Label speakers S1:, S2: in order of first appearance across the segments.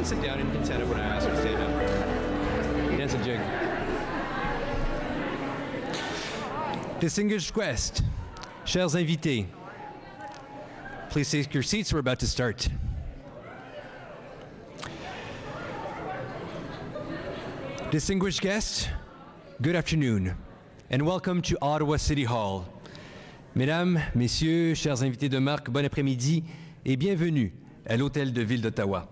S1: sit down and you can stand up when I ask you to stand up. Dance a jig. Distinguished guests, chers invités, please take your seats. We're about to start. Distinguished guests, good afternoon, and welcome to Ottawa City Hall. Mesdames, Messieurs, chers invités de marque, bon après-midi et bienvenue à l'Hôtel de Ville d'Ottawa.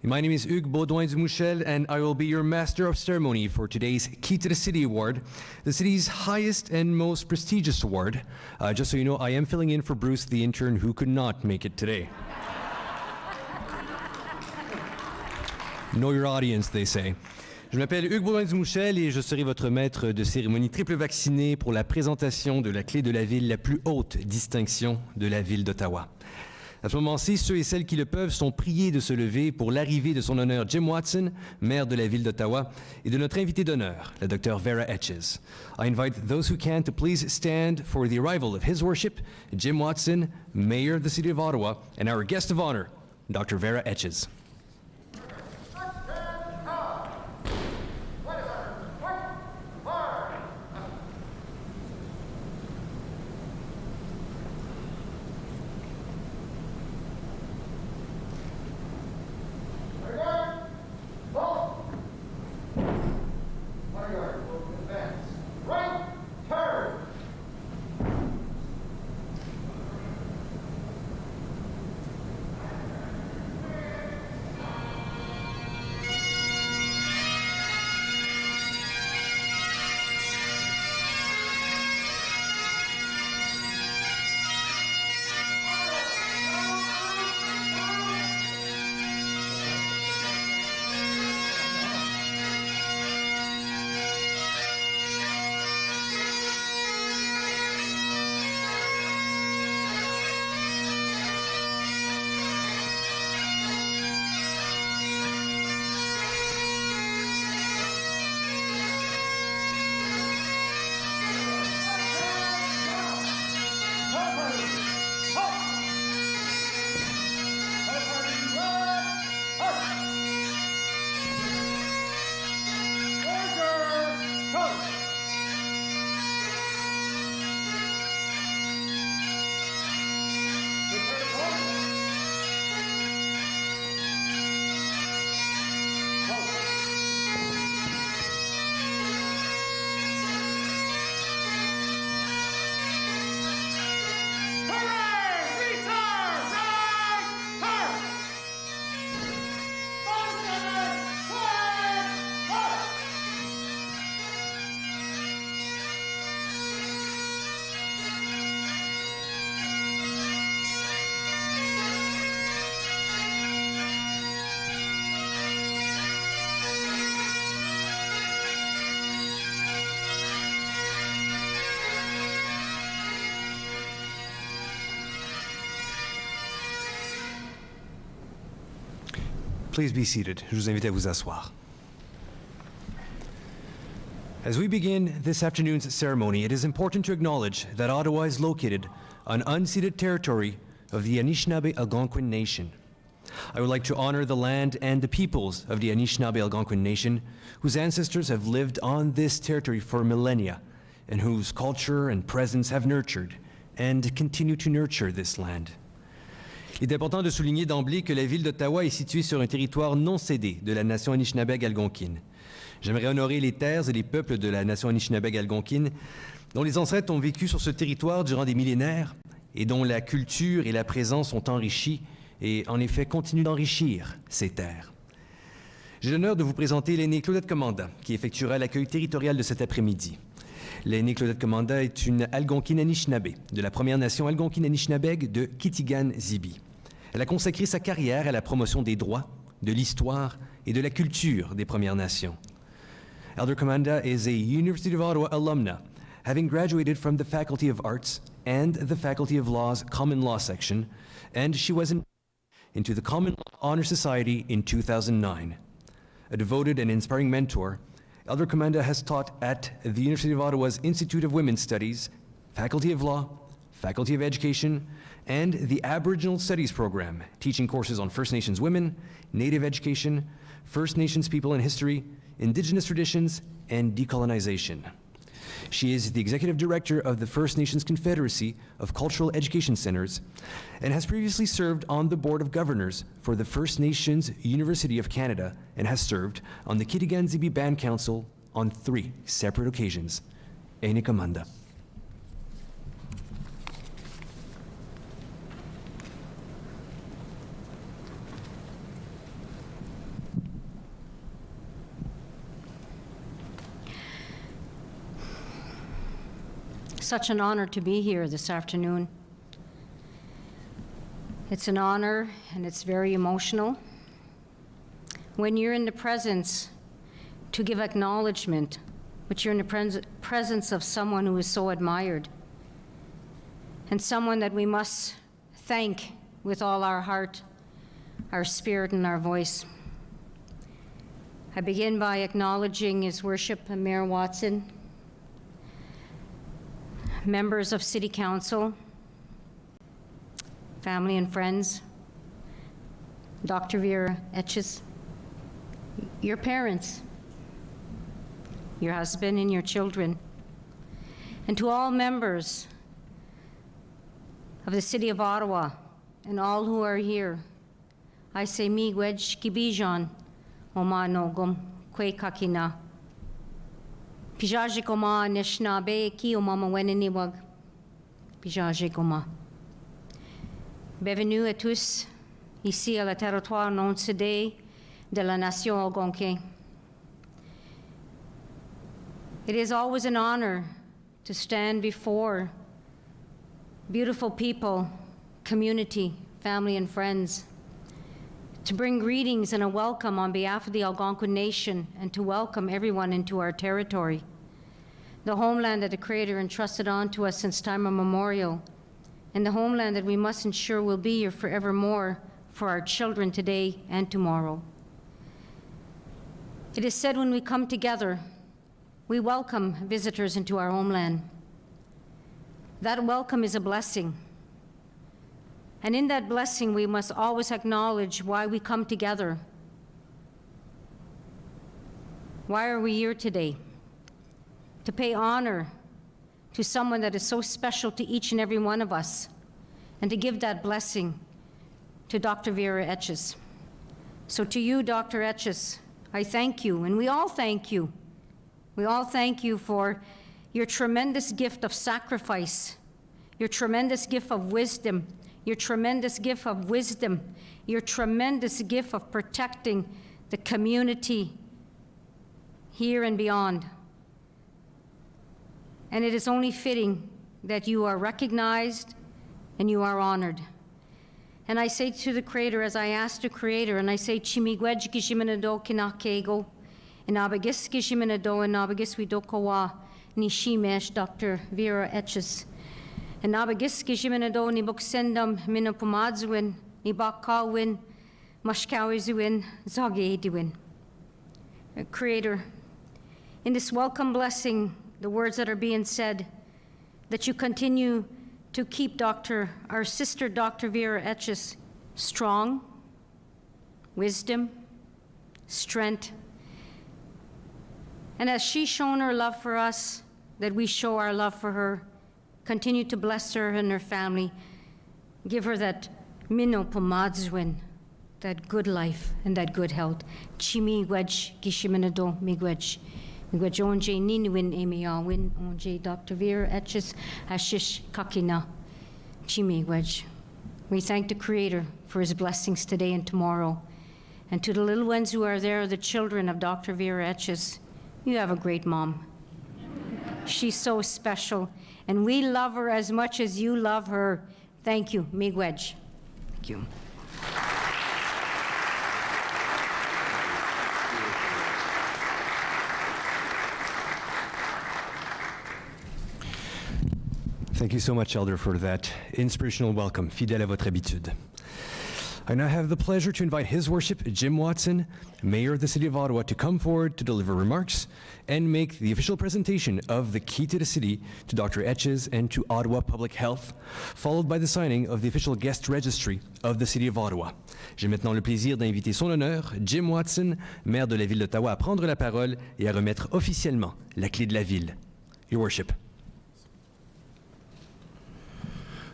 S1: My name is Hugues Baudouin-Dumouchel, and I will be your Master of Ceremony for today's Key to the City Award, the city's highest and most prestigious award. Just so you know, I am filling in for Bruce, the intern, who could not make it today. Know your audience, they say. Je m'appelle Hugues Baudouin-Dumouchel et je serai votre maître de cérémonie triple vacciné pour la présentation de la clé de la ville, la plus haute distinction de la ville d'Ottawa. À ce moment-ci, ceux et celles qui le peuvent sont priés de se lever pour l'arrivée de son honneur Jim Watson, maire de la ville d'Ottawa, et de notre invité d'honneur, la Dr. Vera Etches. I invite those who can to please stand for the arrival of His Worship, Jim Watson, Mayor of the City of Ottawa, and our guest of honor, Dr. Vera Etches. Please be seated. Je vous invite à vous asseoir. As we begin this afternoon's ceremony, it is important to acknowledge that Ottawa is located on unceded territory of the Anishinaabe Algonquin Nation. I would like to honor the land and the peoples of the Anishinaabe Algonquin Nation, whose ancestors have lived on this territory for millennia, and whose culture and presence have nurtured and continue to nurture this land. Il est important de souligner d'emblée que la ville d'Ottawa est située sur un territoire non cédé de la nation Anishinaabe algonquine. J'aimerais honorer les terres et les peuples de la nation Anishinaabe algonquine, dont les ancêtres ont vécu sur ce territoire durant des millénaires et dont la culture et la présence ont enrichi et en effet continuent d'enrichir ces terres. J'ai l'honneur de vous présenter l'aînée Claudette Commanda, qui effectuera l'accueil territorial de cet après-midi. L'aînée Claudette Commanda est une Algonquine Anishinaabe de la Première Nation Algonquine Anishinaabe de Kitigan-Zibi. Elle a consacré sa carrière à la promotion des droits, de l'histoire et de la culture des Premières Nations. Elder Commanda is a University of Ottawa alumna, having graduated from the Faculty of Arts and the Faculty of Law's Common Law section, and she was into the Common Law Honor Society in 2009. A devoted and inspiring mentor, Elder Commanda has taught at the University of Ottawa's Institute of Women's Studies, Faculty of Law, Faculty of Education, and the Aboriginal Studies program, teaching courses on First Nations women, Native education, First Nations people and history, Indigenous traditions, and decolonization. She is the Executive Director of the First Nations Confederacy of Cultural Education Centers and has previously served on the Board of Governors for the First Nations University of Canada and has served on the Kitigan-Zibi Band Council on 3 separate occasions. Ene Kamanda.
S2: Such an honor to be here this afternoon. It's an honor and it's very emotional. When you're in the presence to give acknowledgement, but you're in the presence of someone who is so admired and someone that we must thank with all our heart, our spirit, and our voice. I begin by acknowledging His Worship Mayor Watson, members of City Council, family and friends, Dr. Vera Etches, your parents, your husband and your children, and to all members of the City of Ottawa and all who are here, I say miigwech kibijan omanogum kwe kakina. Pijaji goma nishna be ki o mama weniniwag. Pijaji goma. Bienvenue à tous ici à la territoire non cédé de la nation algonquin. It is always an honor to stand before beautiful people, community, family, and friends, to bring greetings and a welcome on behalf of the Algonquin Nation and to welcome everyone into our territory, the homeland that the Creator entrusted onto us since time immemorial, and the homeland that we must ensure will be here forevermore for our children today and tomorrow. It is said when we come together, we welcome visitors into our homeland. That welcome is a blessing. And in that blessing, we must always acknowledge why we come together. Why are we here today? To pay honor to someone that is so special to each and every one of us, and to give that blessing to Dr. Vera Etches. So to you, Dr. Etches, I thank you, and we all thank you. We all thank you for your tremendous gift of sacrifice, your tremendous gift of wisdom, your tremendous gift of wisdom, your tremendous gift of protecting the community here and beyond. And it is only fitting that you are recognized and you are honored. And I say to the Creator, as I ask the Creator, and I say, Chimigwej kishiminado kinakego, and abagis kishiminado, and abagis widokowa, nishimesh Dr. Vera Etches. And abagis kishiminado, ni boksendam minopomadzwin, ni bakkawin, mashkawizuin, zagediwin. Creator, in this welcome blessing, the words that are being said, that you continue to keep our sister Dr. Vera Etches strong, wisdom, strength, and as she's shown her love for us, that we show our love for her. Continue to bless her and her family. Give her that mino pomadzwin, that good life and that good health. Chimi wedge gishiminado migwedge. Migwedge onje ninuin emiawin onje Dr. Vera Etches ashish kakina. Chimi wedge. We thank the Creator for his blessings today and tomorrow. And to the little ones who are there, the children of Dr. Vera Etches, you have a great mom. She's so special, and we love her as much as you love her. Thank you, Miigwech. Thank you.
S1: Thank you so much, Elder, for that inspirational welcome, fidèle à votre habitude. I now have the pleasure to invite His Worship Jim Watson, Mayor of the City of Ottawa, to come forward to deliver remarks and make the official presentation of the key to the city to Dr. Etches and to Ottawa Public Health, followed by the signing of the official guest registry of the City of Ottawa. J'ai maintenant le plaisir d'inviter son honneur, Jim Watson, maire de la Ville d'Ottawa, à prendre la parole et à remettre officiellement la clé de la ville. Your Worship.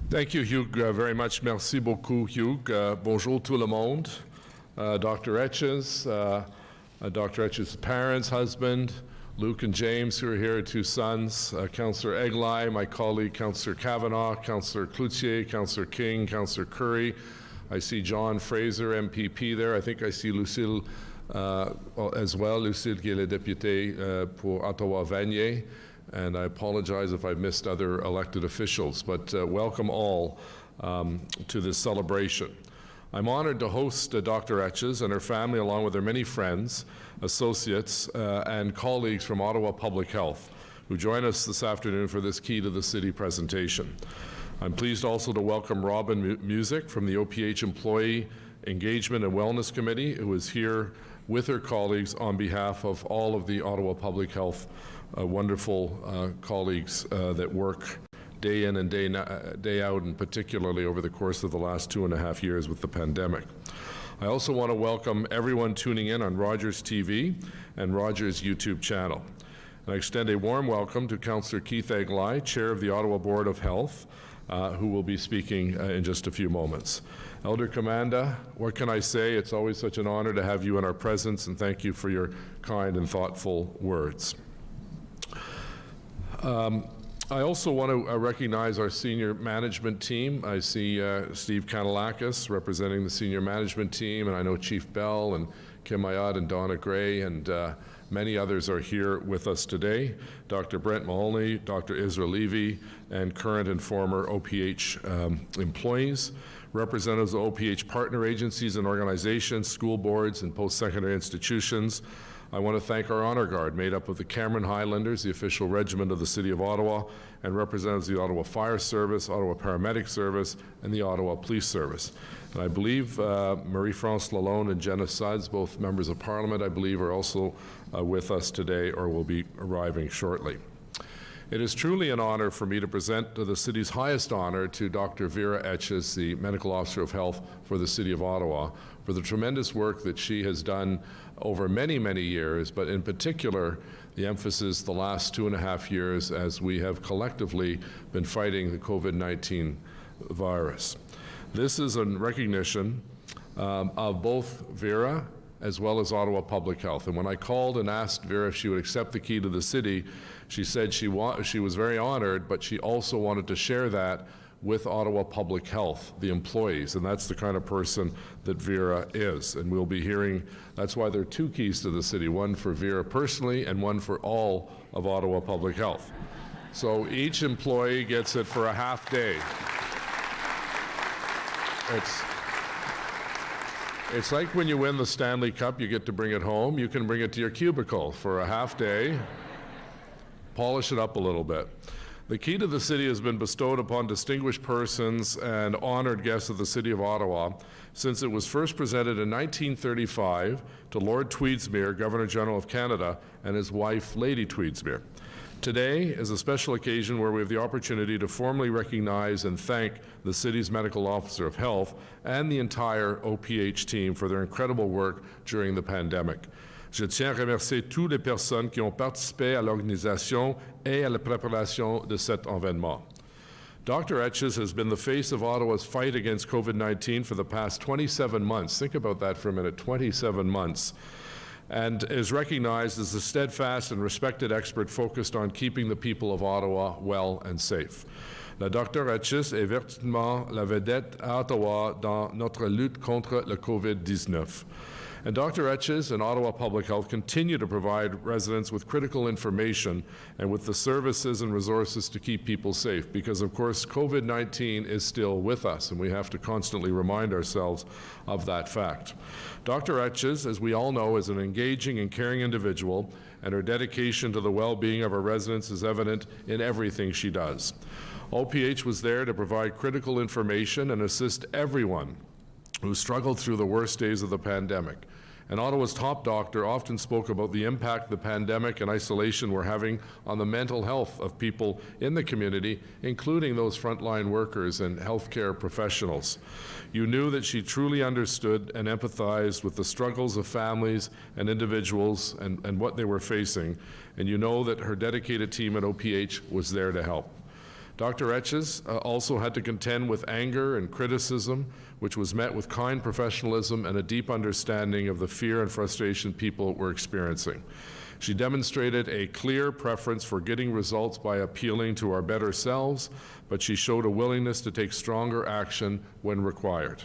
S3: Thank you, Hugh, very much. Merci beaucoup, Hugh. Bonjour tout le monde. Dr. Etches, Dr. Etches' parents, husband, Luke and James, who are here, 2 sons, Councillor Eglai, my colleague, Councillor Kavanagh, Councillor Cloutier, Councillor King, Councillor Curry. I see John Fraser, MPP there. I think I see Lucille as well, Lucille qui est la députée pour Ottawa-Vanier. And I apologize if I missed other elected officials, but welcome all to this celebration. I'm honored to host Dr. Etches and her family, along with her many friends, associates, and colleagues from Ottawa Public Health, who join us this afternoon for this Key to the City presentation. I'm pleased also to welcome Robin Music from the OPH Employee Engagement and Wellness Committee, who is here with her colleagues on behalf of all of the Ottawa Public Health wonderful colleagues that work day in and day out, and particularly over the course of the last 2.5 years with the pandemic. I also want to welcome everyone tuning in on Rogers TV and Rogers YouTube channel. And I extend a warm welcome to Councillor Keith Eglai, Chair of the Ottawa Board of Health, who will be speaking in just a few moments. Elder Commanda, what can I say? It's always such an honor to have you in our presence, and thank you for your kind and thoughtful words. I also want to recognize our senior management team. I see Steve Kanalakis representing the senior management team, and I know Chief Bell and Kim Ayad and Donna Gray, and many others are here with us today. Dr. Brent Mahoney, Dr. Israel Levy, and current and former OPH employees, representatives of OPH partner agencies and organizations, school boards, and post-secondary institutions. I want to thank our Honor Guard, made up of the Cameron Highlanders, the official regiment of the City of Ottawa, and representatives of the Ottawa Fire Service, Ottawa Paramedic Service, and the Ottawa Police Service. And I believe Marie-France Lalonde and Jenna Suds, both members of Parliament, I believe, are also with us today or will be arriving shortly. It is truly an honor for me to present the city's highest honor to Dr. Vera Etches, the Medical Officer of Health for the City of Ottawa, for the tremendous work that she has done over many, many years, but in particular, the emphasis the last 2.5 years as we have collectively been fighting the COVID-19 virus. This is a recognition of both Vera as well as Ottawa Public Health. And when I called and asked Vera if she would accept the key to the city, she said she was very honored, but she also wanted to share that with Ottawa Public Health, the employees, and that's the kind of person that Vera is. And we'll be hearing, that's why there are 2 keys to the city, one for Vera personally and one for all of Ottawa Public Health. So each employee gets it for a half day. It's like when you win the Stanley Cup, you get to bring it home. You can bring it to your cubicle for a half day, polish it up a little bit. The key to the city has been bestowed upon distinguished persons and honored guests of the City of Ottawa since it was first presented in 1935 to Lord Tweedsmuir, Governor-General of Canada, and his wife, Lady Tweedsmuir. Today is a special occasion where we have the opportunity to formally recognize and thank the city's Medical Officer of Health and the entire OPH team for their incredible work during the pandemic. Je tiens à remercier toutes les personnes qui ont participé à l'organisation et à la préparation de cet événement. Dr. Etches has been the face of Ottawa's fight against COVID-19 for the past 27 months. Think about that for a minute, 27 months. And is recognized as a steadfast and respected expert focused on keeping the people of Ottawa well and safe. La Dr. Etches est vertement la vedette à Ottawa dans notre lutte contre le COVID-19. And Dr. Etches and Ottawa Public Health continue to provide residents with critical information and with the services and resources to keep people safe, because of course COVID-19 is still with us and we have to constantly remind ourselves of that fact. Dr. Etches, as we all know, is an engaging and caring individual, and her dedication to the well-being of our residents is evident in everything she does. OPH was there to provide critical information and assist everyone who struggled through the worst days of the pandemic. And Ottawa's top doctor often spoke about the impact the pandemic and isolation were having on the mental health of people in the community, including those frontline workers and healthcare professionals. You knew that she truly understood and empathized with the struggles of families and individuals and what they were facing, and you know that her dedicated team at OPH was there to help. Dr. Etches also had to contend with anger and criticism, which was met with kind professionalism and a deep understanding of the fear and frustration people were experiencing. She demonstrated a clear preference for getting results by appealing to our better selves, but she showed a willingness to take stronger action when required.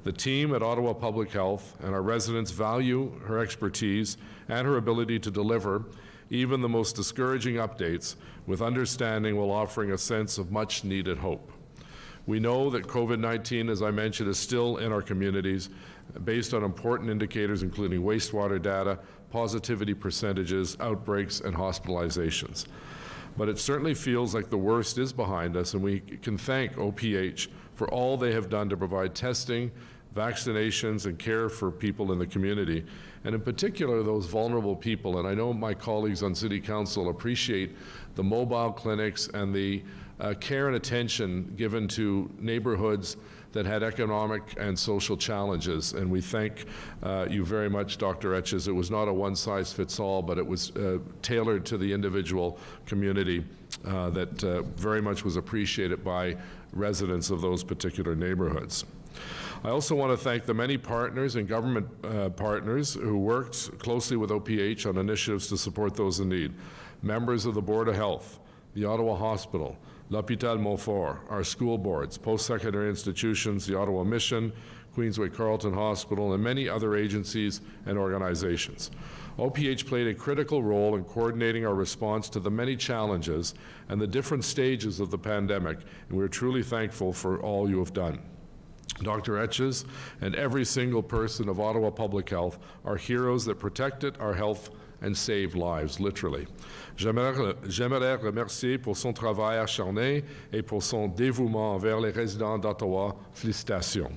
S3: The team at Ottawa Public Health and our residents value her expertise and her ability to deliver even the most discouraging updates with understanding while offering a sense of much needed hope. We know that COVID-19, as I mentioned, is still in our communities based on important indicators including wastewater data, positivity percentages, outbreaks, and hospitalizations. But it certainly feels like the worst is behind us, and we can thank OPH for all they have done to provide testing, vaccinations, and care for people in the community, and in particular those vulnerable people. And I know my colleagues on City Council appreciate the mobile clinics and the care and attention given to neighborhoods that had economic and social challenges. And we thank you very much, Dr. Etches. It was not a one-size-fits-all, but it was tailored to the individual community that very much was appreciated by residents of those particular neighborhoods. I also want to thank the many partners and government partners who worked closely with OPH on initiatives to support those in need. Members of the Board of Health, the Ottawa Hospital, L'Hôpital Montfort, our school boards, post-secondary institutions, the Ottawa Mission, Queensway Carleton Hospital, and many other agencies and organizations. OPH played a critical role in coordinating our response to the many challenges and the different stages of the pandemic, and we're truly thankful for all you have done. Dr. Etches and every single person of Ottawa Public Health are heroes that protected our health and saved lives, literally. J'aimerais remercier pour son travail acharné et pour son dévouement envers les résidents d'Ottawa. Félicitations.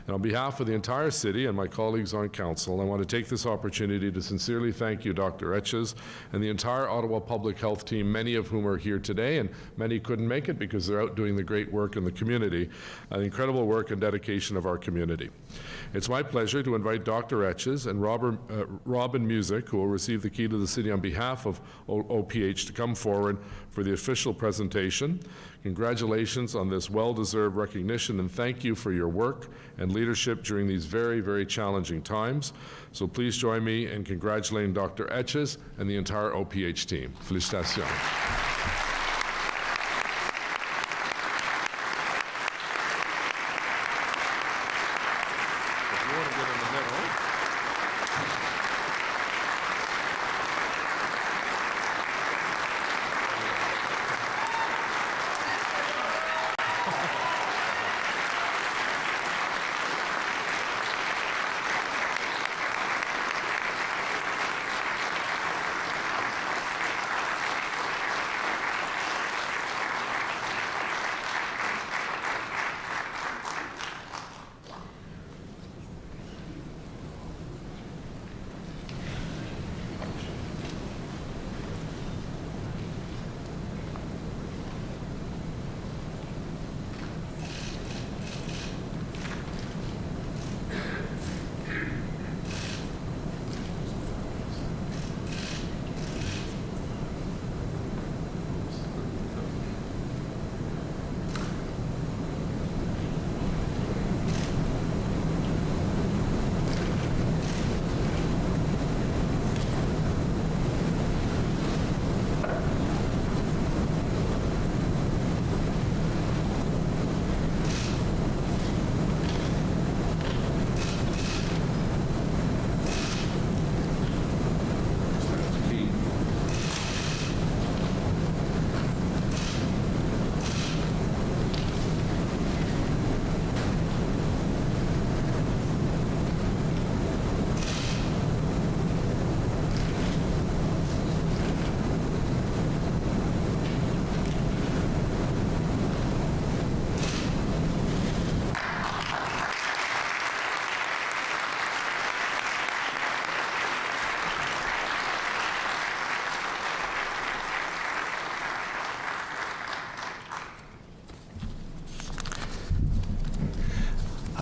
S3: And on behalf of the entire city and my colleagues on council, I want to take this opportunity to sincerely thank you, Dr. Etches, and the entire Ottawa Public Health team, many of whom are here today, and many couldn't make it because they're out doing the great work in the community, the incredible work and dedication of our community. It's my pleasure to invite Dr. Etches and Robin Music, who will receive the key to the city on behalf of OPH, to come forward for the official presentation. Congratulations on this well-deserved recognition, and thank you for your work and leadership during these very, very challenging times. So please join me in congratulating Dr. Etches and the entire OPH team. Félicitations.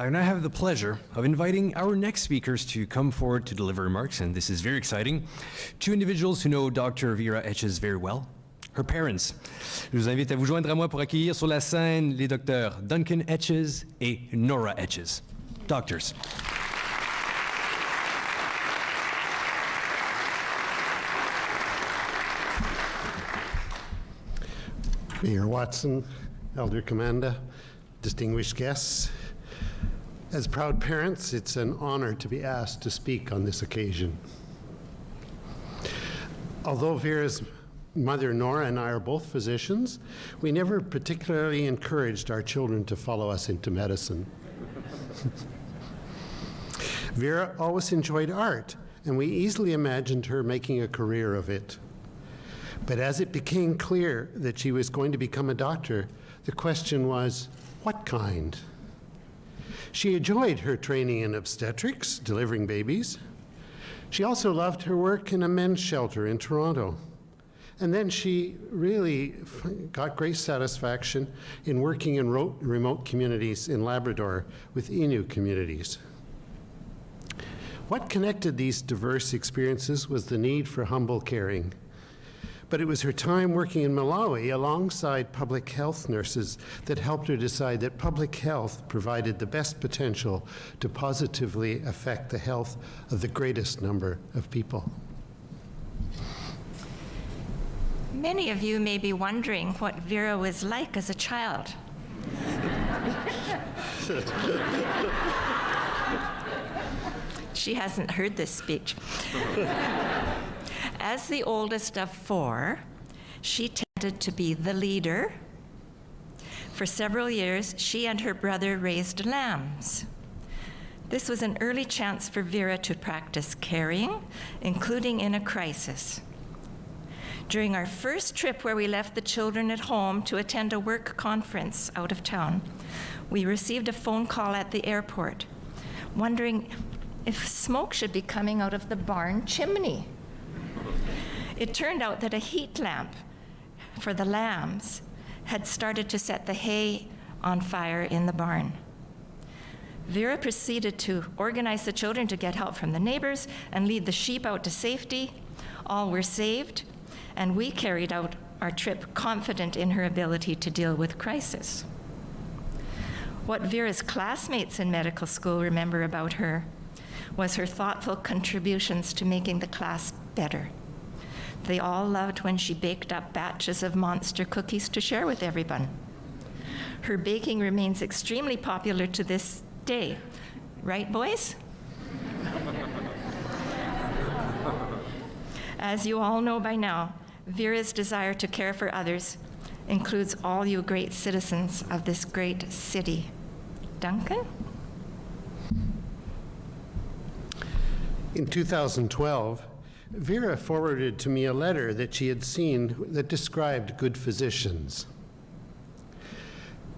S1: I now have the pleasure of inviting our next speakers to come forward to deliver remarks, and this is very exciting. Two individuals who know Dr. Vera Etches very well, her parents. Je vous invite à vous joindre à moi pour accueillir sur la scène les docteurs Duncan Etches et Nora Etches. Doctors.
S4: Mayor Watson, Elder Commander, distinguished guests. As proud parents, it's an honor to be asked to speak on this occasion. Although Vera's mother, Nora, and I are both physicians, we never particularly encouraged our children to follow us into medicine. Vera always enjoyed art, and we easily imagined her making a career of it. But as it became clear that she was going to become a doctor, the question was, what kind? She enjoyed her training in obstetrics, delivering babies. She also loved her work in a men's shelter in Toronto. And then she really got great satisfaction in working in remote communities in Labrador with Innu communities. What connected these diverse experiences was the need for humble caring. But it was her time working in Malawi alongside public health nurses that helped her decide that public health provided the best potential to positively affect the health of the greatest number of people.
S5: Many of you may be wondering what Vera was like as a child. She hasn't heard this speech. As the oldest of four, she tended to be the leader. For several years, she and her brother raised lambs. This was an early chance for Vera to practice caring, including in a crisis. During our first trip where we left the children at home to attend a work conference out of town, we received a phone call at the airport, wondering if smoke should be coming out of the barn chimney. It turned out that a heat lamp for the lambs had started to set the hay on fire in the barn. Vera proceeded to organize the children to get help from the neighbors and lead the sheep out to safety. All were saved, and we carried out our trip confident in her ability to deal with crisis. What Vera's classmates in medical school remember about her was her thoughtful contributions to making the class better. They all loved when she baked up batches of monster cookies to share with everyone. Her baking remains extremely popular to this day. Right, boys? As you all know by now, Vera's desire to care for others includes all you great citizens of this great city. Duncan?
S4: In 2012, Vera forwarded to me a letter that she had seen that described good physicians.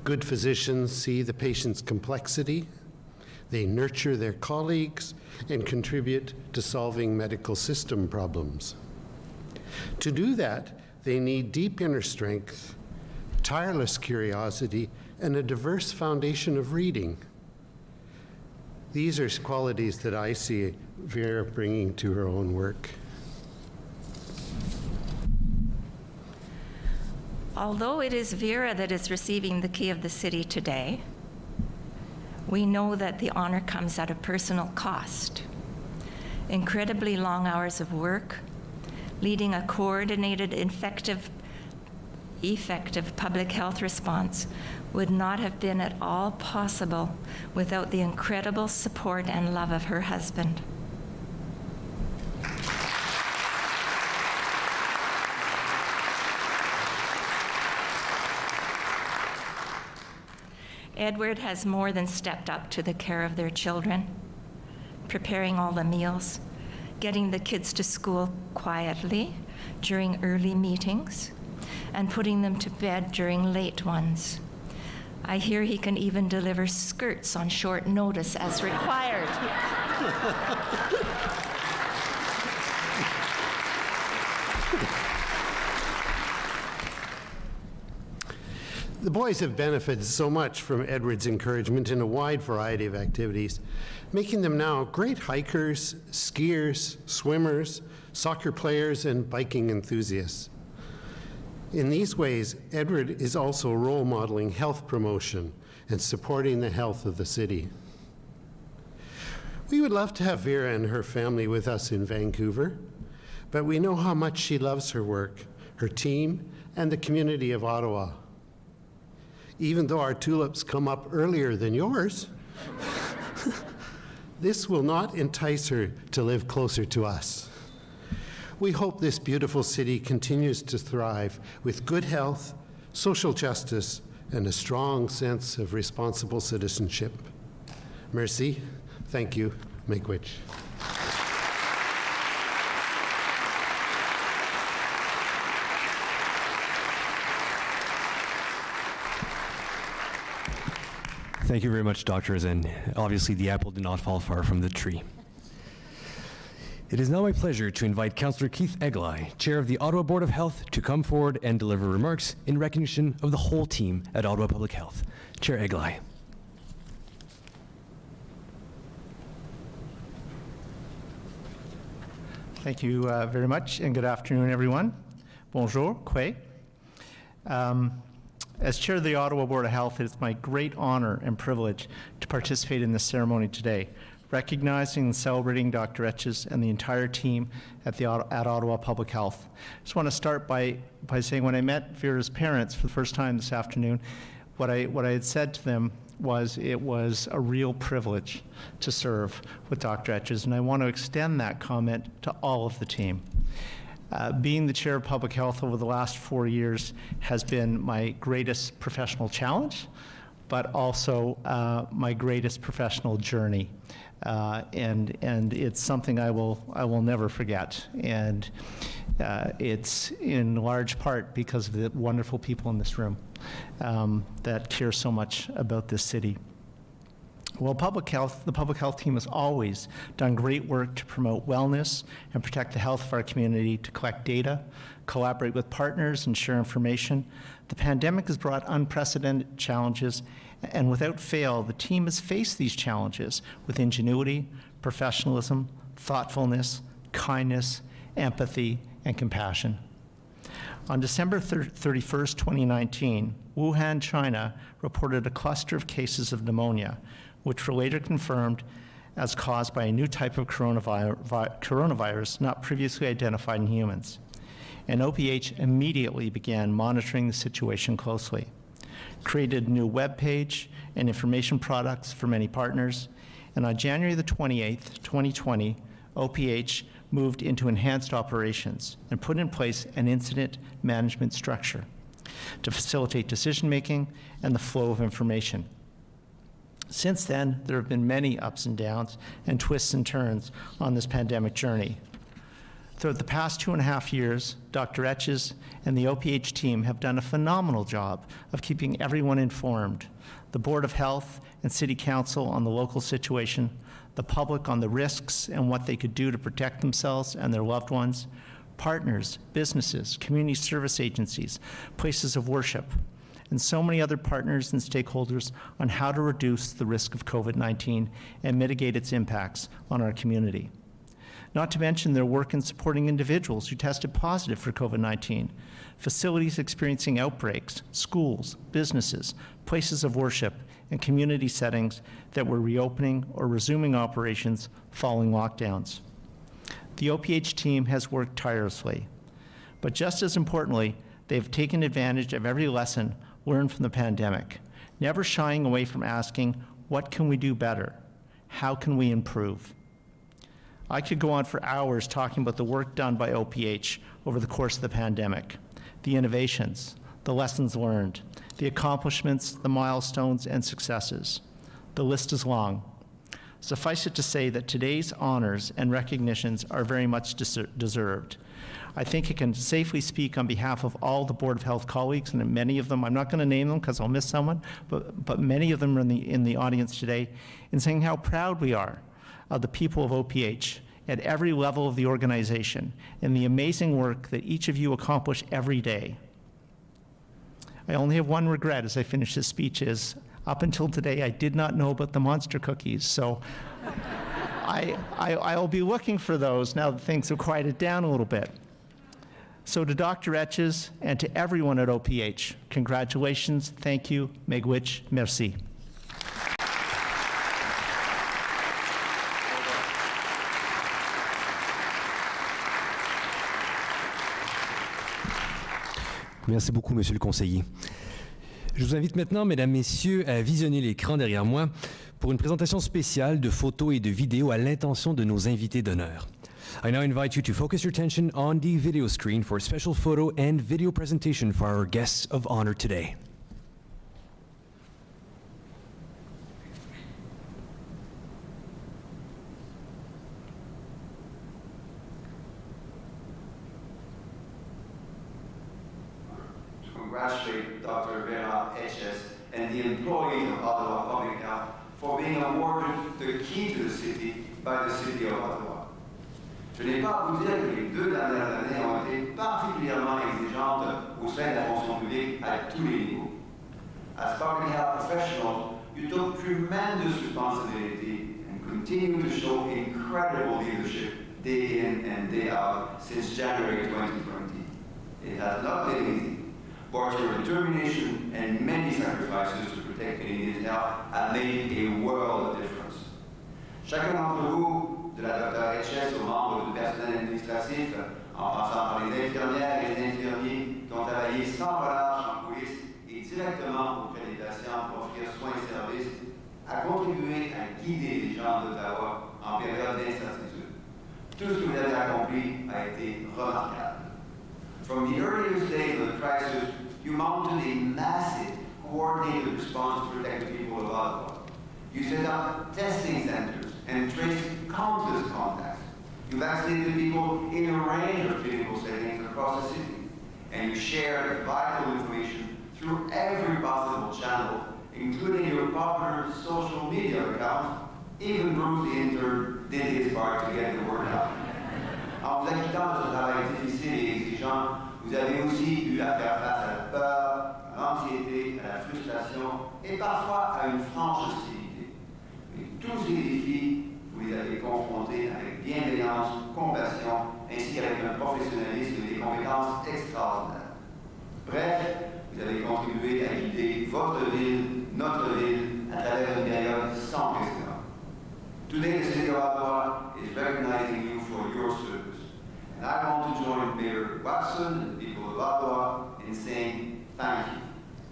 S4: Good physicians see the patient's complexity, they nurture their colleagues, and contribute to solving medical system problems. To do that, they need deep inner strength, tireless curiosity, and a diverse foundation of reading. These are qualities that I see Vera bringing to her own work.
S5: Although it is Vera that is receiving the key of the city today, we know that the honor comes at a personal cost. Incredibly long hours of work, leading a coordinated, effective public health response would not have been at all possible without the incredible support and love of her husband. Edward has more than stepped up to the care of their children, preparing all the meals, getting the kids to school quietly during early meetings, and putting them to bed during late ones. I hear he can even deliver skirts on short notice as required.
S4: The boys have benefited so much from Edward's encouragement in a wide variety of activities, making them now great hikers, skiers, swimmers, soccer players, and biking enthusiasts. In these ways, Edward is also role modeling health promotion and supporting the health of the city. We would love to have Vera and her family with us in Vancouver, but we know how much she loves her work, her team, and the community of Ottawa. Even though our tulips come up earlier than yours, this will not entice her to live closer to us. We hope this beautiful city continues to thrive with good health, social justice, and a strong sense of responsible citizenship. Merci. Thank you. Miigwech.
S1: Thank you very much, doctors, and obviously the apple did not fall far from the tree. It is now my pleasure to invite Councillor Keith Eglai, Chair of the Ottawa Board of Health, to come forward and deliver remarks in recognition of the whole team at Ottawa Public Health. Chair Eglai.
S6: Thank you very much, and good afternoon, everyone. Bonjour, Kwe. As Chair of the Ottawa Board of Health, it is my great honor and privilege to participate in this ceremony today, recognizing and celebrating Dr. Etches and the entire team at Ottawa Public Health. I just want to start by saying when I met Vera's parents for the first time this afternoon, what I had said to them was it was a real privilege to serve with Dr. Etches, and I want to extend that comment to all of the team. Being the chair of public health over the last 4 years has been my greatest professional challenge, but also my greatest professional journey. And it's something I will never forget. And it's in large part because of the wonderful people in this room that care so much about this city. Well, the public health team has always done great work to promote wellness and protect the health of our community, to collect data, collaborate with partners, and share information. The pandemic has brought unprecedented challenges, and without fail, the team has faced these challenges with ingenuity, professionalism, thoughtfulness, kindness, empathy, and compassion. On December 31st, 2019, Wuhan, China, reported a cluster of cases of pneumonia, which were later confirmed as caused by a new type of coronavirus not previously identified in humans. And OPH immediately began monitoring the situation closely, created a new web page and information products for many partners, and on January the 28th, 2020, OPH moved into enhanced operations and put in place an incident management structure to facilitate decision-making and the flow of information. Since then, there have been many ups and downs and twists and turns on this pandemic journey. Throughout the past 2.5 years, Dr. Etches and the OPH team have done a phenomenal job of keeping everyone informed, the Board of Health and City Council on the local situation, the public on the risks and what they could do to protect themselves and their loved ones, partners, businesses, community service agencies, places of worship, and so many other partners and stakeholders on how to reduce the risk of COVID-19 and mitigate its impacts on our community. Not to mention their work in supporting individuals who tested positive for COVID-19, facilities experiencing outbreaks, schools, businesses, places of worship, and community settings that were reopening or resuming operations following lockdowns. The OPH team has worked tirelessly, but just as importantly, they've taken advantage of every lesson learned from the pandemic, never shying away from asking, what can we do better? How can we improve? I could go on for hours talking about the work done by OPH over the course of the pandemic, the innovations, the lessons learned, the accomplishments, the milestones, and successes. The list is long. Suffice it to say that today's honors and recognitions are very much deserved. I think I can safely speak on behalf of all the Board of Health colleagues, and many of them, I'm not going to name them because I'll miss someone, but many of them are in the audience today, in saying how proud we are of the people of OPH at every level of the organization and the amazing work that each of you accomplish every day. I only have one regret as I finish this speech is, up until today, I did not know about the monster cookies, so I'll be looking for those now that things have quieted down a little bit. So to Dr. Etches and to everyone at OPH, congratulations, thank you, megwich, merci.
S1: Merci beaucoup, Monsieur le conseiller. Je vous invite maintenant, Mesdames, Messieurs, à visionner l'écran derrière moi pour une présentation spéciale de photos et de vidéos à l'intention de nos invités d'honneur. I now invite you to focus your attention on the video screen for a special photo and video presentation for our guests of honor today.
S7: Congratulate Dr. Vera Etches and the employees of Ottawa Public Health for being awarded the key to the city by the City of Ottawa. Je n'ai pas à vous dire que les 2 dernières années ont été particulièrement exigeantes au sein de la fonction publique à tous les niveaux. As public health professionals, you took tremendous responsibility and continue to show incredible leadership day in and day out since January 2020. It has not been easy, but your determination and many sacrifices to protect Canadians' health have made a world of difference. Chacun d'entre vous, de la Dr. Etches aux membres du personnel administratif, en passant par les infirmières et les infirmiers qui ont travaillé sans relâche en coulisses et directement auprès des patients pour offrir soins et services, a contribué à guider les gens d'Ottawa en période d'incertitude. Tout ce que vous avez accompli a été remarquable. From the earliest days of the crisis, you mounted a massive, coordinated response to protect the people of Ottawa. You set up testing centers and traced countless contacts. You vaccinated people in a range of clinical settings across the city. And you shared vital information through every possible channel, including your popular social media accounts. Even Bruce the intern did his part to get the word out. En vous acquittant de ce travail difficile et exigeant, vous avez aussi eu à faire face à la peur, à l'anxiété, à la frustration et parfois à une franche hostilité. Et tous ces défis, vous les avez confrontés avec bienveillance, compassion, ainsi qu'avec un professionnalisme et des compétences extraordinaires. Bref, vous avez contribué à guider votre ville, notre ville, à travers une période sans précédent. Today, the City of Ottawa is recognizing you for your service. And I want to join Mayor Watson and the people of Ottawa in saying thank you.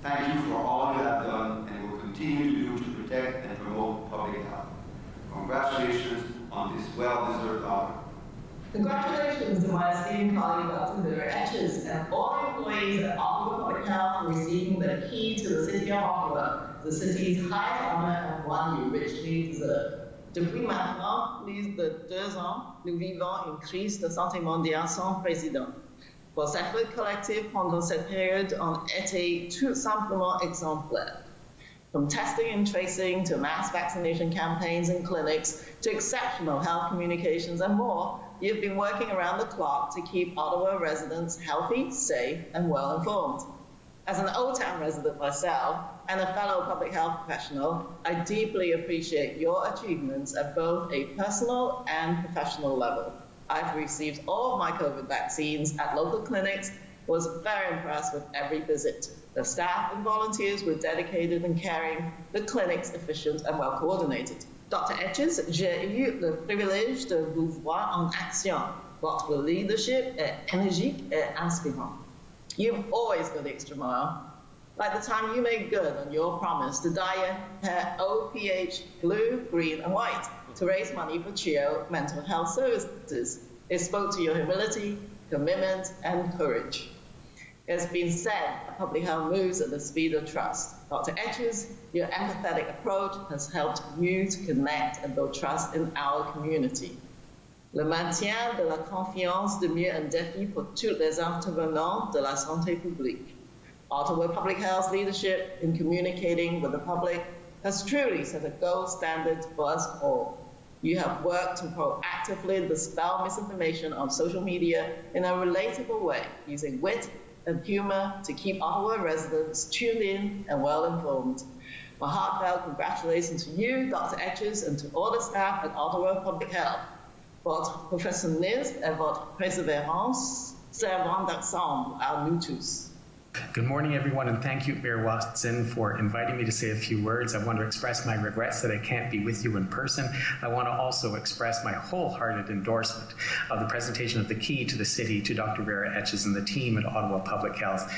S7: Thank you for all you have done and will continue to do to protect and promote public health. Congratulations on this well-deserved honor.
S8: Congratulations to my esteemed colleague, Dr. Vera Etches, and all employees at Ottawa Public Health for receiving the key to the City of Ottawa, the city's highest honor and one you richly deserve. Depuis maintenant plus de 2 ans, nous vivons une crise de santé mondiale sans précédent. Vos efforts collectifs pendant cette période ont été tout simplement exemplaires. From testing and tracing to mass vaccination campaigns and clinics to exceptional health communications and more, you've been working around the clock to keep Ottawa residents healthy, safe, and well informed. As an Old Town resident myself and a fellow public health professional, I deeply appreciate your achievements at both a personal and professional level. I've received all of my COVID vaccines at local clinics, was very impressed with every visit. The staff and volunteers were dedicated and caring, the clinics efficient and well coordinated. Dr. Etches, j'ai eu le privilège de vous voir en action. Votre leadership est énergique et inspirant. You've always gone the extra mile. Like the time you made good on your promise to dye your hair OPH blue, green, and white to raise money for CHIO mental health services. It spoke to your humility, commitment, and courage. It's been said that public health moves at the speed of trust. Dr. Etches, your empathetic approach has helped you to connect and build trust in our community. Le maintien de la confiance demeure un défi pour tous les intervenants de la santé publique. Ottawa Public Health's leadership in communicating with the public has truly set a gold standard for us all. You have worked to proactively dispel misinformation on social media in a relatable way, using wit, and humor to keep Ottawa residents tuned in and well informed. My heartfelt congratulations to you, Dr. Etches, and to all the staff at Ottawa Public Health. Votre professionnalisme et votre persévérance servent d'exemple à nous tous.
S9: Good morning, everyone, and thank you, Mayor Watson, for inviting me to say a few words. I want to express my regrets that I can't be with you in person. I want to also express my wholehearted endorsement of the presentation of the key to the city to Dr. Vera Etches and the team at Ottawa Public Health.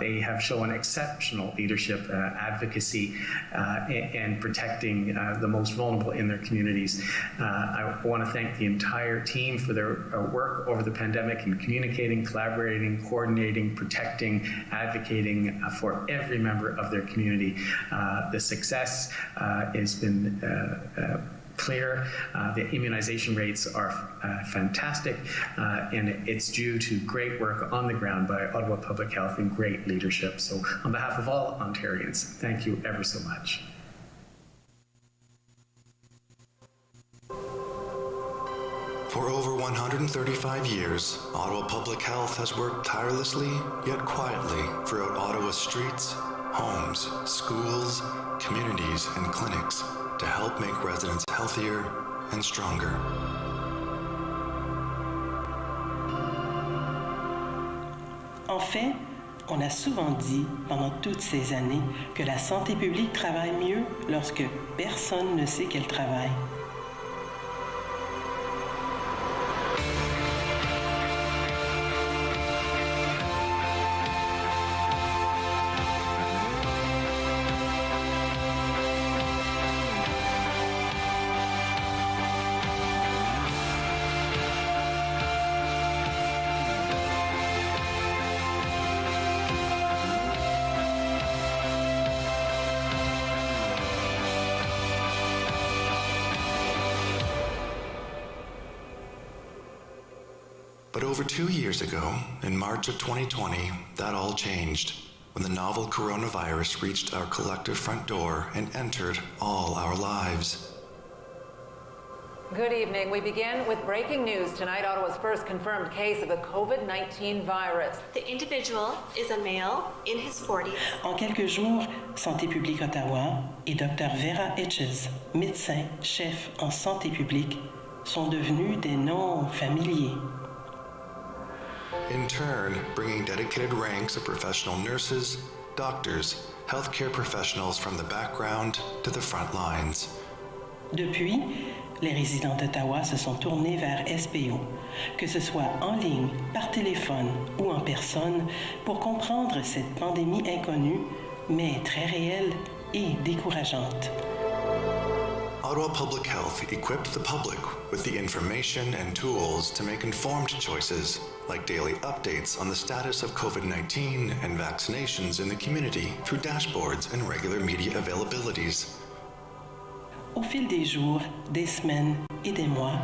S9: They have shown exceptional leadership, advocacy, and protecting the most vulnerable in their communities. I want to thank the entire team for their work over the pandemic in communicating, collaborating, coordinating, protecting, advocating for every member of their community. The success has been clear. The immunization rates are fantastic, and it's due to great work on the ground by Ottawa Public Health and great leadership. So on behalf of all Ontarians, thank you ever so much.
S10: For over 135 years, Ottawa Public Health has worked tirelessly yet quietly throughout Ottawa's streets, homes, schools, communities, and clinics to help make residents healthier and stronger.
S11: En fait, on a souvent dit pendant toutes ces années que la santé publique travaille mieux lorsque personne ne sait qu'elle travaille.
S10: But over 2 years ago, in March of 2020, that all changed when the novel coronavirus reached our collective front door and entered all our lives.
S12: Good evening. We begin with breaking news tonight. Ottawa's first confirmed case of the COVID-19 virus.
S13: The individual is a male in his 40s.
S11: En quelques jours, Santé publique Ottawa et Dr. Vera Etches, médecin chef en santé publique, sont devenus des noms familiers.
S10: In turn, bringing dedicated ranks of professional nurses, doctors, healthcare professionals from the background to the front lines.
S11: Depuis, les résidents d'Ottawa se sont tournés vers SPO, que ce soit en ligne, par téléphone ou en personne, pour comprendre cette pandémie inconnue, mais très réelle et décourageante.
S10: Ottawa Public Health equipped the public with the information and tools to make informed choices, like daily updates on the status of COVID-19 and vaccinations in the community through dashboards and regular media availabilities.
S11: Au fil des jours, des semaines et des mois,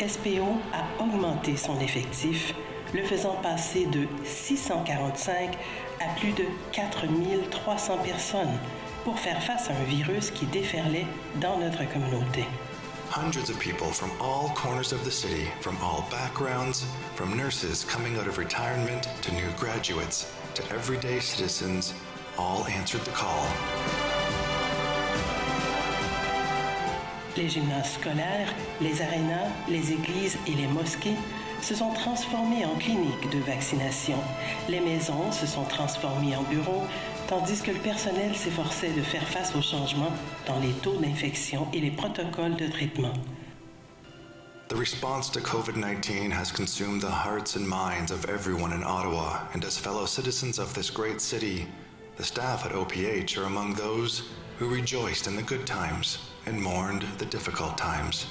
S11: SPO a augmenté son effectif, le faisant passer de 645 à plus de 4300 personnes pour faire face à un virus qui déferlait dans notre communauté.
S10: Hundreds of people from all corners of the city, from all backgrounds, from nurses coming out of retirement to new graduates, to everyday citizens, all answered the call.
S11: Les gymnases scolaires, les arénas, les églises et les mosquées se sont transformés en cliniques de vaccination. Les maisons se sont transformées en bureaux, tandis que le personnel s'efforçait de faire face aux changements dans les taux d'infection et les protocoles de traitement.
S10: The response to COVID-19 has consumed the hearts and minds of everyone in Ottawa, and as fellow citizens of this great city, the staff at OPH are among those who rejoiced in the good times and mourned the difficult times.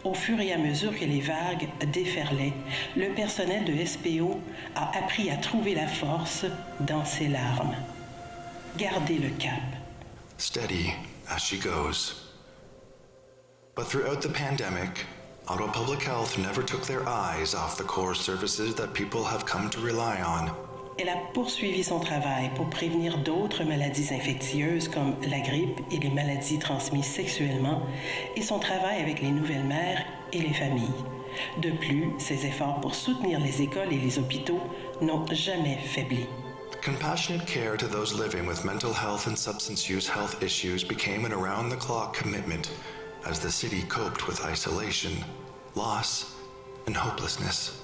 S11: Au fur et à mesure que les vagues déferlaient, le personnel de SPO a appris à trouver la force dans ses larmes. Garder le cap.
S10: Steady as she goes. But throughout the pandemic, Ottawa Public Health never took their eyes off the core services that people have come to rely on.
S11: Elle a poursuivi son travail pour prévenir d'autres maladies infectieuses comme la grippe et les maladies transmises sexuellement et son travail avec les nouvelles mères et les familles. De plus, ses efforts pour soutenir les écoles et les hôpitaux n'ont jamais faibli.
S10: Compassionate care to those living with mental health and substance use health issues became an around-the-clock commitment as the city coped with isolation, loss, and hopelessness.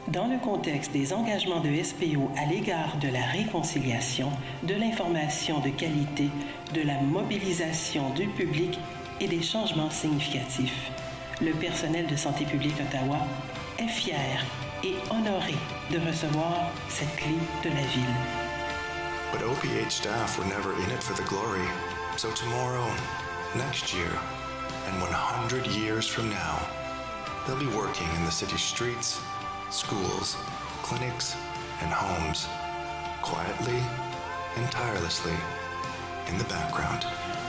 S11: Dans le contexte des engagements de SPO à l'égard de la réconciliation, de l'information de qualité, de la mobilisation du public et des changements significatifs, le personnel de Santé publique Ottawa est fier et honoré de recevoir cette clé de la ville.
S10: But OPH staff were never in it for the glory. So tomorrow, next year, and 100 years from now, they'll be working in the city's streets, schools, clinics, and homes, quietly and tirelessly, in the background.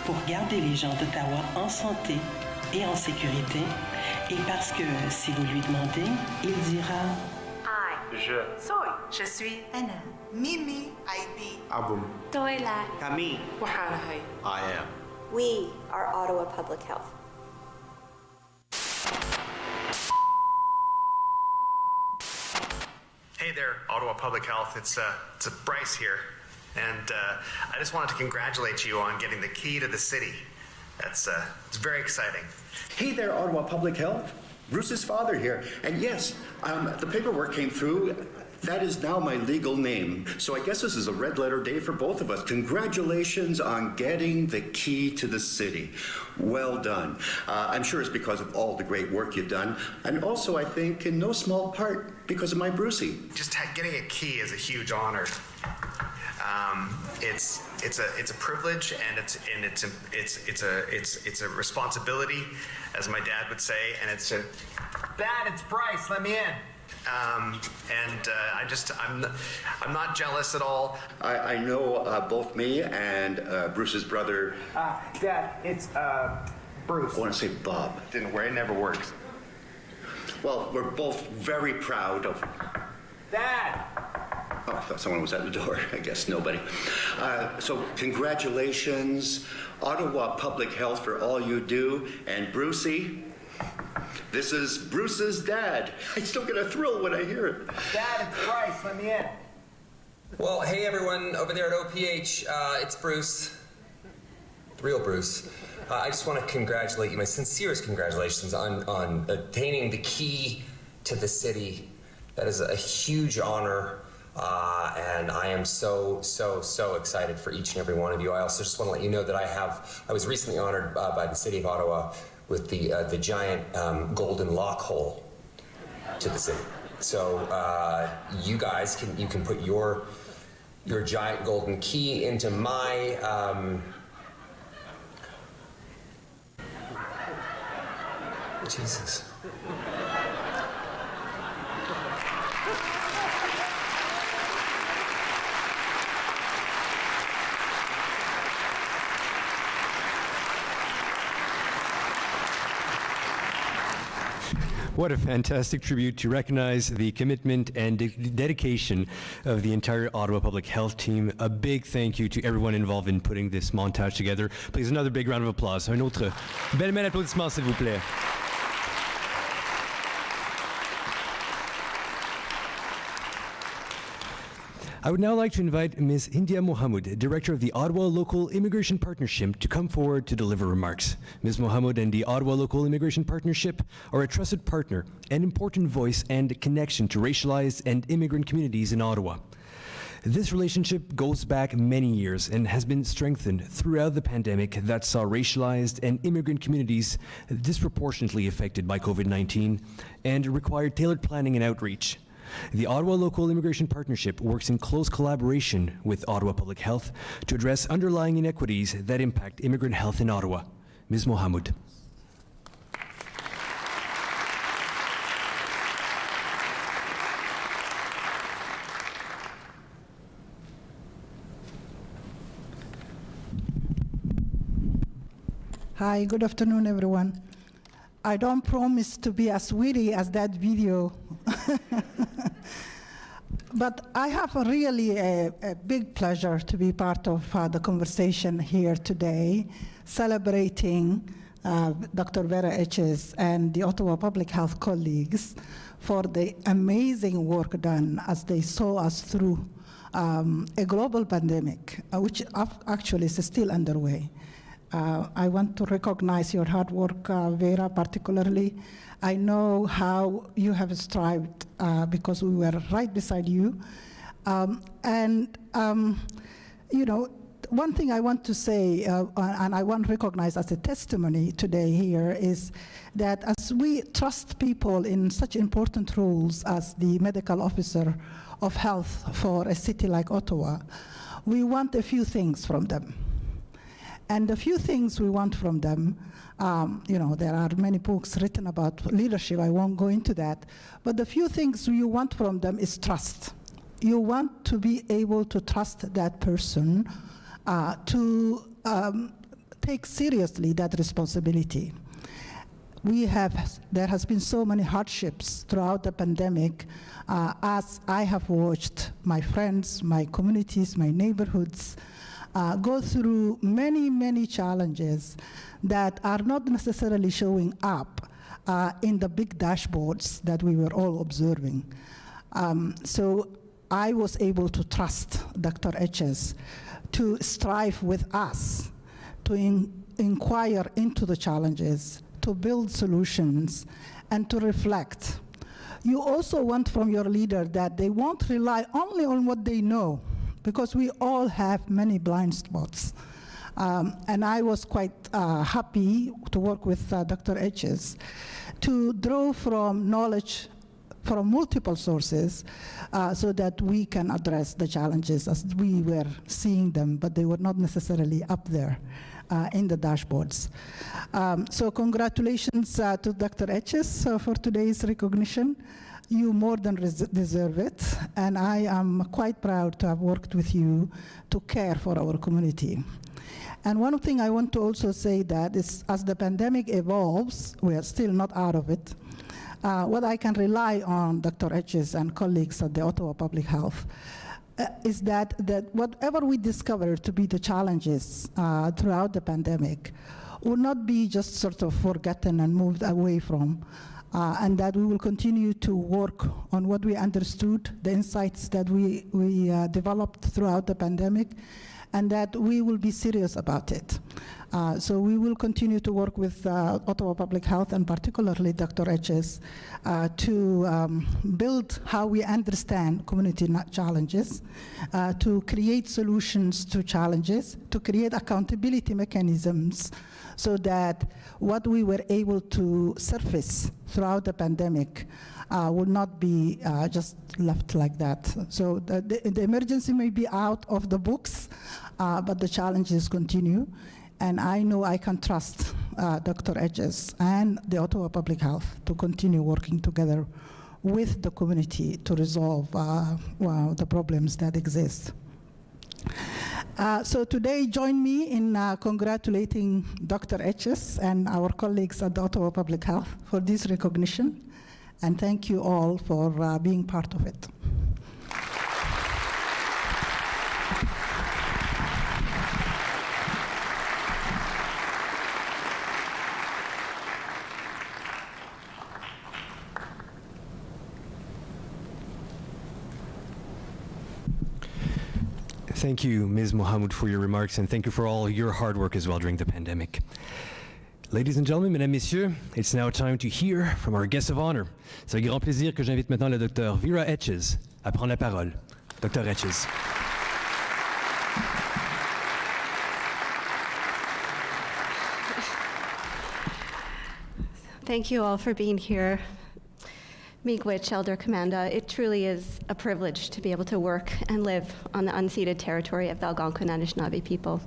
S11: Pour garder les gens d'Ottawa en santé et en sécurité, et parce que si vous lui demandez, il dira
S14: Je suis Anna. Mimi. Heidi.
S15: Abum.
S14: Toila.
S15: Camille.
S14: Wahalahay.
S15: I am.
S13: We are Ottawa Public Health.
S16: Hey there, Ottawa Public Health. It's Bryce here, and I just wanted to congratulate you on getting the key to the city. It's very exciting.
S15: Hey there, Ottawa Public Health. Bruce's father here. And yes, the paperwork came through. That is now my legal name. So I guess this is a red letter day for both of us. Congratulations on getting the key to the city. Well done. I'm sure it's because of all the great work you've done. And also, I think, in no small part, because of my Brucey.
S16: Just getting a key is a huge honor. It's a privilege, and it's a responsibility, as my dad would say, and Dad, it's Bryce, let me in. I'm not jealous at all.
S15: I know both me and Bruce's brother.
S17: Dad, it's Bruce.
S15: I want to say Bob.
S16: Didn't work, it never works.
S15: Well, we're both very proud of...
S17: Dad!
S15: Oh, I thought someone was at the door. I guess nobody. So congratulations, Ottawa Public Health, for all you do. And Brucey, this is Bruce's dad. I still get a thrill when I hear it.
S17: Dad, it's Bryce. Let me in.
S18: Well, hey everyone over there at OPH. It's Bruce, the real Bruce. I just want to congratulate you, my sincerest congratulations on attaining the key to the city. That is a huge honor. And I am so excited for each and every one of you. I also just want to let you know that I was recently honored by the City of Ottawa with the giant golden lock hole to the city. So you guys can put your giant golden key into my Jesus.
S1: What a fantastic tribute to recognize the commitment and dedication of the entire Ottawa Public Health team. A big thank you to everyone involved in putting this montage together. Please, another big round of applause. Un autre belle main d'applaudissement, s'il vous plaît. I would now like to invite Ms. India Mohammed, Director of the Ottawa Local Immigration Partnership, to come forward to deliver remarks. Ms. Mohammed and the Ottawa Local Immigration Partnership are a trusted partner, an important voice and connection to racialized and immigrant communities in Ottawa. This relationship goes back many years and has been strengthened throughout the pandemic that saw racialized and immigrant communities disproportionately affected by COVID-19 and required tailored planning and outreach. The Ottawa Local Immigration Partnership works in close collaboration with Ottawa Public Health to address underlying inequities that impact immigrant health in Ottawa. Ms. Mohammed.
S19: Hi, good afternoon, everyone. I don't promise to be as witty as that video. But I have really a big pleasure to be part of the conversation here today, celebrating Dr. Vera Etches and the Ottawa Public Health colleagues for the amazing work done as they saw us through a global pandemic, which actually is still underway. I want to recognize your hard work, Vera, particularly. I know how you have strived because we were right beside you. You know, one thing I want to say, and I want to recognize as a testimony today here, is that as we trust people in such important roles as the medical officer of health for a city like Ottawa, we want a few things from them. And the few things we want from them, you know, there are many books written about leadership, I won't go into that, but the few things you want from them is trust. You want to be able to trust that person to take seriously that responsibility. There has been so many hardships throughout the pandemic as I have watched my friends, my communities, my neighborhoods go through many, many challenges that are not necessarily showing up in the big dashboards that we were all observing. So I was able to trust Dr. Etches to strive with us, to inquire into the challenges, to build solutions, and to reflect. You also want from your leader that they won't rely only on what they know, because we all have many blind spots. And I was quite happy to work with Dr. Etches to draw from knowledge from multiple sources so that we can address the challenges as we were seeing them, but they were not necessarily up there in the dashboards. So congratulations to Dr. Etches for today's recognition. You more than deserve it, and I am quite proud to have worked with you to care for our community. And one thing I want to also say that is, as the pandemic evolves, we are still not out of it, what I can rely on Dr. Etches and colleagues at the Ottawa Public Health is that whatever we discover to be the challenges throughout the pandemic will not be just sort of forgotten and moved away from, and that we will continue to work on what we understood, the insights that we developed throughout the pandemic, and that we will be serious about it. So we will continue to work with Ottawa Public Health, and particularly Dr. Etches, to build how we understand community challenges, to create solutions to challenges, to create accountability mechanisms so that what we were able to surface throughout the pandemic will not be just left like that. So the emergency may be out of the books, but the challenges continue. And I know I can trust Dr. Etches and the Ottawa Public Health to continue working together with the community to resolve the problems that exist. So today, join me in congratulating Dr. Etches and our colleagues at the Ottawa Public Health for this recognition, and thank you all for being part of it.
S1: Thank you, Ms. Mohamed, for your remarks, and thank you for all your hard work as well during the pandemic. Ladies and gentlemen, mesdames, messieurs, it's now time to hear from our guest of honor. C'est avec grand plaisir que j'invite maintenant le Dr. Vera Etches à prendre la parole. Dr. Etches.
S13: Thank you all for being here. Miigwech, Elder Commanda, it truly is a privilege to be able to work and live on the unceded territory of the Algonquin Anishinaabe people.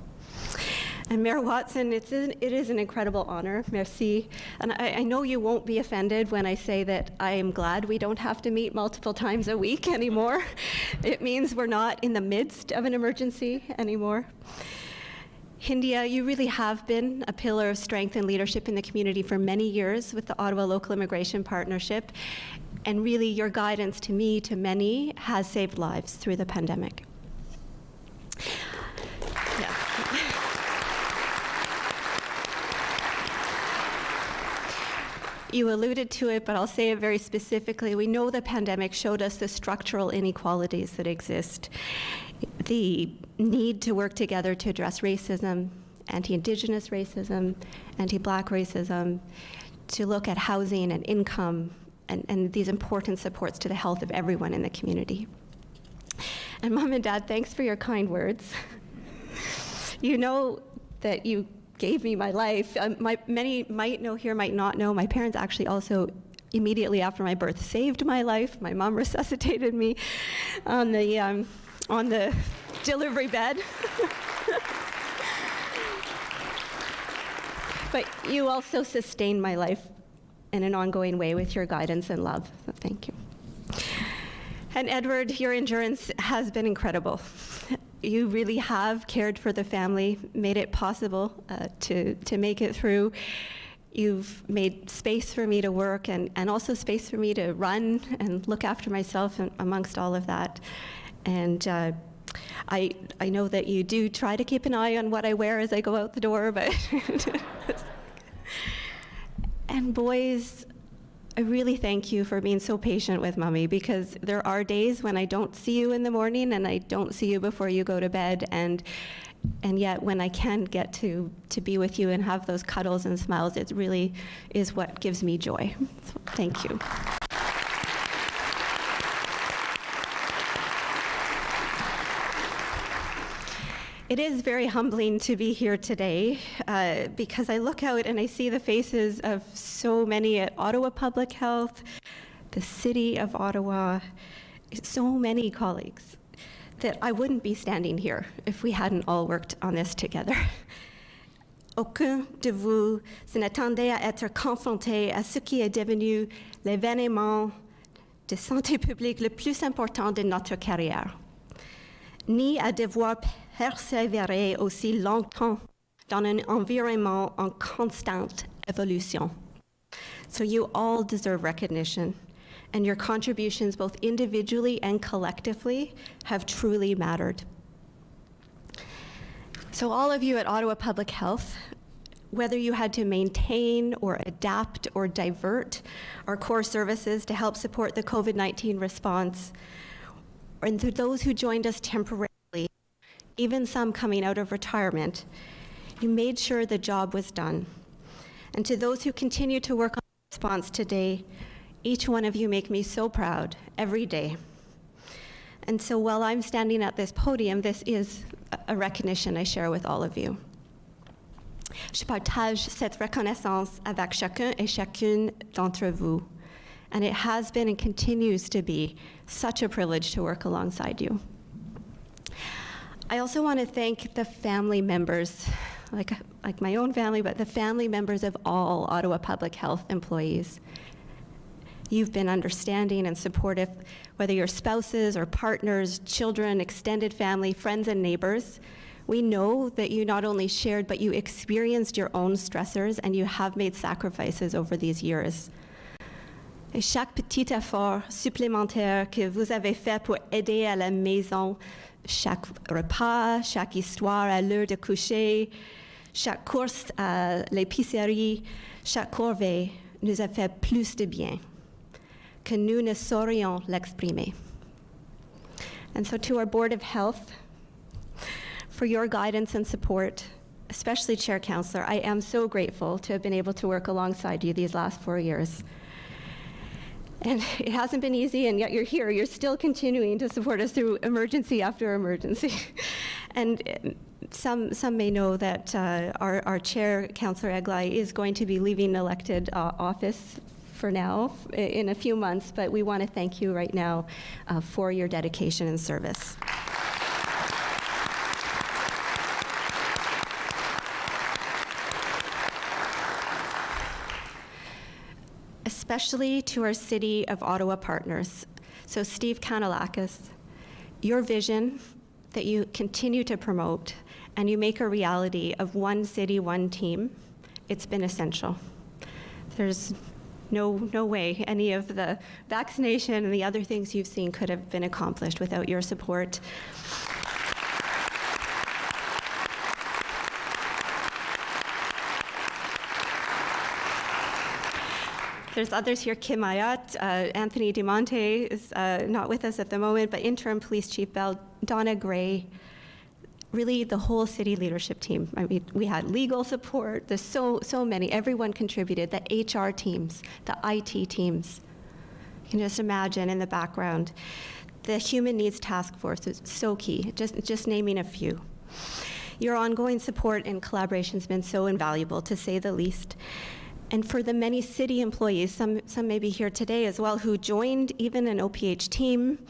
S13: And Mayor Watson, it is an incredible honor. Merci. And I know you won't be offended when I say that I am glad we don't have to meet multiple times a week anymore. It means we're not in the midst of an emergency anymore. Hindia, you really have been a pillar of strength and leadership in the community for many years with the Ottawa Local Immigration Partnership. And really, your guidance to me, to many, has saved lives through the pandemic. Yeah. You alluded to it, but I'll say it very specifically. We know the pandemic showed us the structural inequalities that exist, the need to work together to address racism, anti-Indigenous racism, anti-Black racism, to look at housing and income and these important supports to the health of everyone in the community. And Mom and Dad, thanks for your kind words. You know that you gave me my life. Many might know here, might not know. My parents actually also, immediately after my birth, saved my life. My mom resuscitated me on the delivery bed. But you also sustained my life in an ongoing way with your guidance and love. So thank you. And Edward, your endurance has been incredible. You really have cared for the family, made it possible to make it through. You've made space for me to work and also space for me to run and look after myself amongst all of that. And I know that you do try to keep an eye on what I wear as I go out the door, but and boys, I really thank you for being so patient with Mommy, because there are days when I don't see you in the morning and I don't see you before you go to bed, and yet when I can get to be with you and have those cuddles and smiles, it really is what gives me joy. So thank you. It is very humbling to be here today because I look out and I see the faces of so many at Ottawa Public Health, the City of Ottawa, so many colleagues, that I wouldn't be standing here if we hadn't all worked on this together. Aucun de vous n'attendait à être confronté à ce qui est devenu l'événement de santé publique le plus important de notre carrière, ni à devoir persévérer aussi longtemps dans un environnement en constante évolution. So you all deserve recognition, and your contributions, both individually and collectively, have truly mattered. So all of you at Ottawa Public Health, whether you had to maintain or adapt or divert our core services to help support the COVID-19 response, and to those who joined us temporarily, even some coming out of retirement, you made sure the job was done. And to those who continue to work on the response today, each one of you make me so proud every day. And so while I'm standing at this podium, this is a recognition I share with all of you. Je partage cette reconnaissance avec chacun et chacune d'entre vous. And it has been and continues to be such a privilege to work alongside you. I also want to thank the family members, like my own family, but the family members of all Ottawa Public Health employees. You've been understanding and supportive, whether you're spouses or partners, children, extended family, friends and neighbors. We know that you not only shared, but you experienced your own stressors, and you have made sacrifices over these years. Et chaque petit effort supplémentaire que vous avez fait pour aider à la maison, chaque repas, chaque histoire à l'heure de coucher, chaque course à l'épicerie, chaque corvée nous a fait plus de bien que nous ne saurions l'exprimer. And so to our Board of Health, for your guidance and support, especially Chair Councillor, I am so grateful to have been able to work alongside you these last 4 years. And it hasn't been easy, and yet you're here. You're still continuing to support us through emergency after emergency. And some may know that our chair, Councillor Eglai, is going to be leaving elected office for now in a few months, but we want to thank you right now for your dedication and service. Especially to our City of Ottawa partners. So Steve Kanalakis, your vision that you continue to promote and you make a reality of one city, one team, it's been essential. There's No way any of the vaccination and the other things you've seen could have been accomplished without your support. There's others here, Kim Ayat, Anthony Dimonte is not with us at the moment, but Interim Police Chief Bell, Donna Gray, really the whole city leadership team. I mean, we had legal support, there's so many, everyone contributed, the HR teams, the IT teams. You can just imagine in the background. The Human Needs Task Force is so key, just naming a few. Your ongoing support and collaboration has been so invaluable, to say the least. And for the many city employees, some may be here today as well, who joined even an OPH team,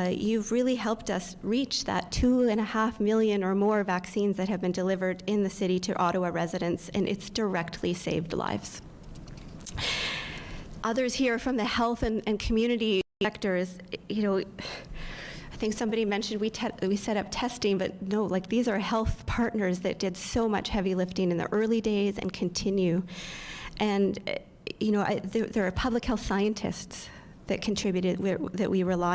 S13: you've really helped us reach that 2.5 million or more vaccines that have been delivered in the city to Ottawa residents, and it's directly saved lives. Others here from the health and community sectors, you know, I think somebody mentioned we set up testing, but no, like these are health partners that did so much heavy lifting in the early days and continue. And, you know, there are public health scientists that contributed, that we rely